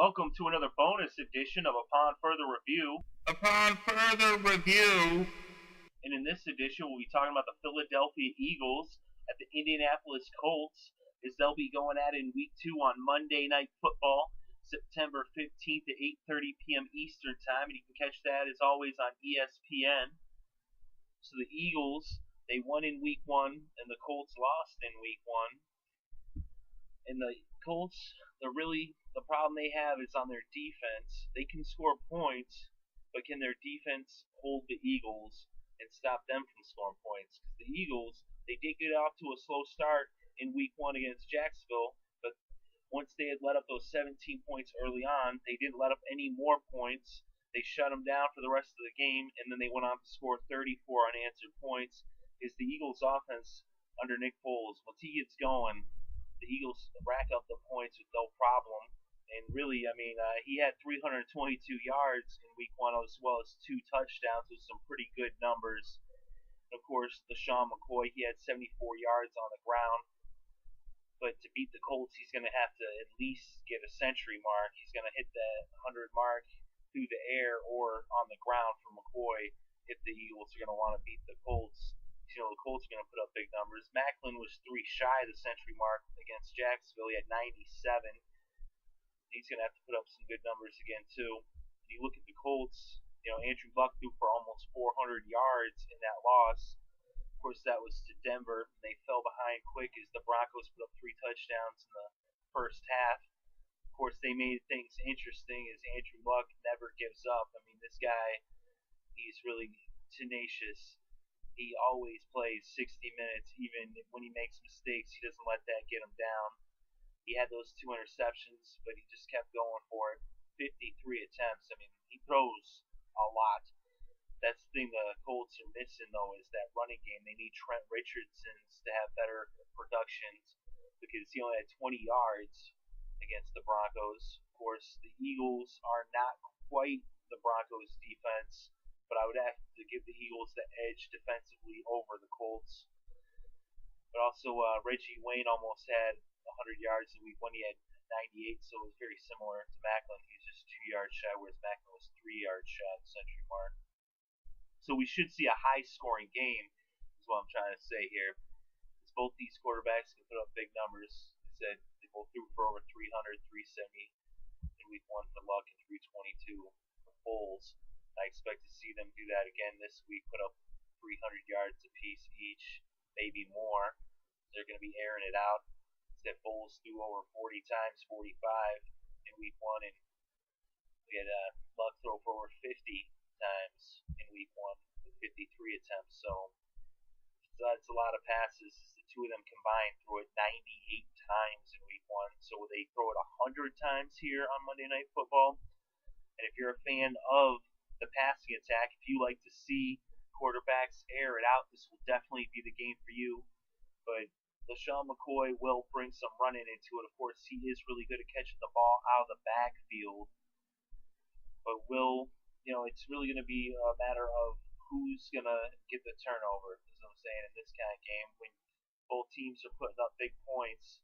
Welcome to another bonus edition of Upon Further Review. Upon further review, And in this edition, we'll be talking about the Philadelphia Eagles at the Indianapolis Colts, as they'll be going at it in Week 2 on Monday Night Football, September 15th at 8:30 p.m. Eastern Time. And you can catch that, as always, on ESPN. So the Eagles, they won in Week 1, and the Colts lost in Week 1. And the Colts, the problem they have is on their defense. They can score points, but can their defense hold the Eagles and stop them from scoring points? Because the Eagles, they did get off to a slow start in Week 1 against Jacksonville, but once they had let up those 17 points early on, they didn't let up any more points. They shut them down for the rest of the game, and then they went on to score 34 unanswered points. Is the Eagles' offense under Nick Foles, once he gets going, the Eagles rack up the points with no problem. And really, he had 322 yards in Week 1 as well as 2 touchdowns with some pretty good numbers. And of course, LaShawn McCoy, he had 74 yards on the ground. But to beat the Colts, he's going to have to at least get a century mark. He's going to hit that 100 mark through the air or on the ground for McCoy if the Eagles are going to want to beat the Colts. The Colts are going to put up big numbers. Macklin was 3 shy of the century mark against Jacksonville. He had 97. He's going to have to put up some good numbers again, too. If you look at the Colts, Andrew Luck threw for almost 400 yards in that loss. Of course, that was to Denver. And they fell behind quick as the Broncos put up 3 touchdowns in the first half. Of course, they made things interesting as Andrew Luck never gives up. This guy, he's really tenacious. He always plays 60 minutes, even when he makes mistakes. He doesn't let that get him down. He had those 2 interceptions, but he just kept going for it. 53 attempts. He throws a lot. That's the thing the Colts are missing, though, is that running game. They need Trent Richardson's to have better productions because he only had 20 yards against the Broncos. Of course, the Eagles are not quite the Broncos' defense, but I would have to give the Eagles the edge defensively over the Colts. But also, Reggie Wayne almost had 100 yards in Week 1. He had 98, so it was very similar to Macklin. He was just 2 yards shy, whereas Macklin was 3 yards shy of the century mark. So we should see a high-scoring game, is what I'm trying to say here. Because both these quarterbacks can put up big numbers. I said they both threw for over 300, 370 in Week 1 for Luck and 322 for Foles. I expect to see them do that again this week, put up 300 yards apiece each, maybe more. They're going to be airing it out. Instead, Foles threw over 40 times, 45 in Week 1, and we had Luck throw for over 50 times in Week 1 with 53 attempts. So that's a lot of passes. The two of them combined threw it 98 times in Week 1. So they throw it 100 times here on Monday Night Football. And if you're a fan of the passing attack, if you like to see quarterbacks air it out, this will definitely be the game for you. But LaShawn McCoy will bring some running into it. Of course, he is really good at catching the ball out of the backfield. But it's really going to be a matter of who's going to get the turnover, is what I'm saying, in this kind of game when both teams are putting up big points.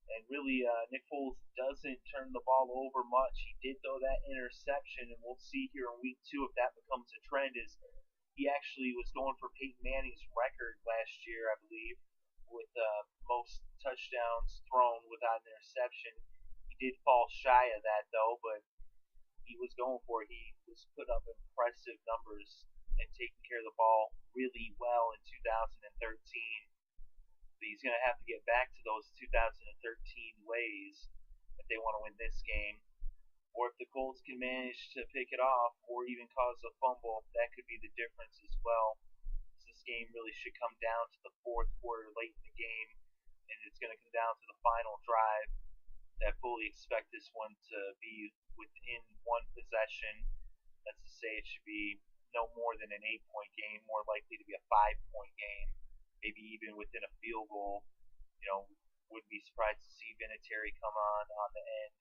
And really, Nick Foles doesn't turn the ball over much. He did throw that interception, and we'll see here in Week 2 if that becomes a trend. Is he actually was going for Peyton Manning's record last year, I believe, with most touchdowns thrown without an interception. He did fall shy of that, though, but he was going for it. He was putting up impressive numbers and taking care of the ball really well in 2013. He's going to have to get back to those 2013 ways if they want to win this game. Or if the Colts can manage to pick it off or even cause a fumble, that could be the difference as well. So this game really should come down to the fourth quarter late in the game, and it's going to come down to the final drive. I fully expect this one to be within one possession. That's to say it should be no more than an 8-point game, more likely to be a 5-point game. Maybe even within a field goal. Wouldn't be surprised to see Vinatieri come on the end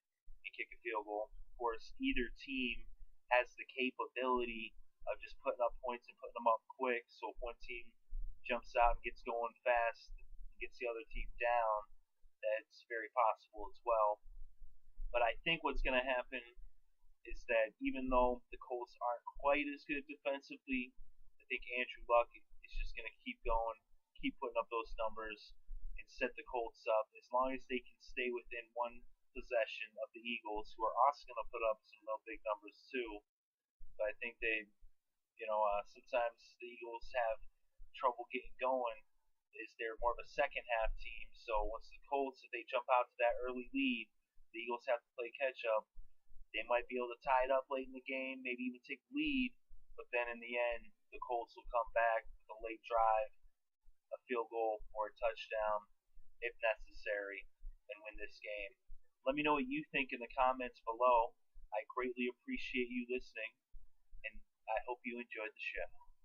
and kick a field goal. Of course, either team has the capability of just putting up points and putting them up quick. So if one team jumps out and gets going fast and gets the other team down, that's very possible as well. But I think what's going to happen is that even though the Colts aren't quite as good defensively, I think Andrew Luck is just going to keep going, keep putting up those numbers, and set the Colts up. As long as they can stay within one possession of the Eagles, who are also going to put up some real big numbers too. But I think sometimes the Eagles have trouble getting going. Is they're more of a second half team. So once the Colts, if they jump out to that early lead, the Eagles have to play catch up. They might be able to tie it up late in the game, maybe even take the lead, but then in the end, the Colts will come back with a late drive, a field goal, or a touchdown, if necessary, and win this game. Let me know what you think in the comments below. I greatly appreciate you listening, and I hope you enjoyed the show.